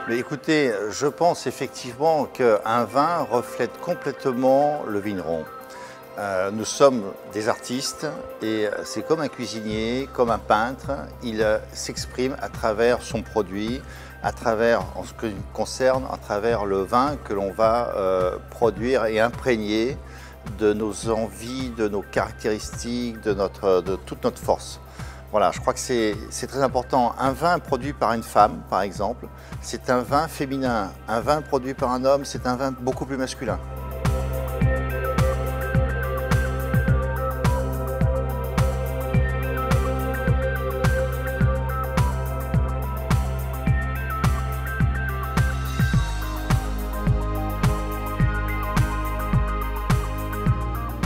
Mais écoutez, je pense effectivement qu'un vin reflète complètement le vigneron. Nous sommes des artistes et c'est comme un cuisinier, comme un peintre, il s'exprime à travers son produit, à travers, en ce qui nous concerne, à travers le vin que l'on va produire et imprégner de nos envies, de nos caractéristiques, de toute notre force. Voilà, je crois que c'est très important. Un vin produit par une femme, par exemple, c'est un vin féminin. Un vin produit par un homme, c'est un vin beaucoup plus masculin.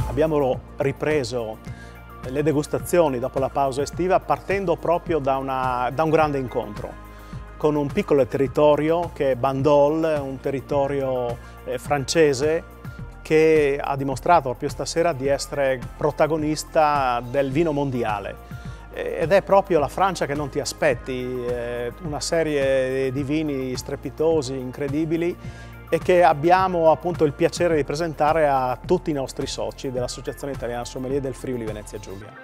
Abbiamo ripreso le degustazioni dopo la pausa estiva partendo proprio da un grande incontro con un piccolo territorio che è Bandol, un territorio francese che ha dimostrato proprio stasera di essere protagonista del vino mondiale. Ed è proprio la Francia che non ti aspetti, una serie di vini strepitosi, incredibili, e che abbiamo appunto il piacere di presentare a tutti i nostri soci dell'Associazione Italiana Sommelier del Friuli Venezia Giulia.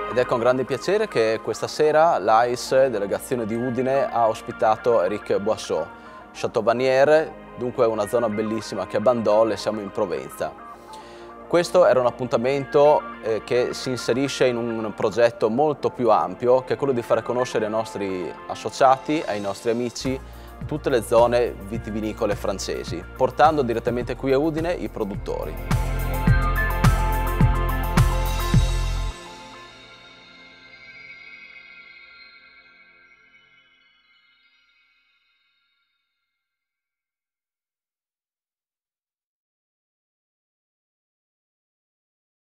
Ed è con grande piacere che questa sera l'AIS, delegazione di Udine, ha ospitato Éric Boisseau. Château-Vanier, dunque è una zona bellissima che è Bandol e siamo in Provenza. Questo era un appuntamento che si inserisce in un progetto molto più ampio, che è quello di fare conoscere ai nostri associati, ai nostri amici, tutte le zone vitivinicole francesi, portando direttamente qui a Udine i produttori.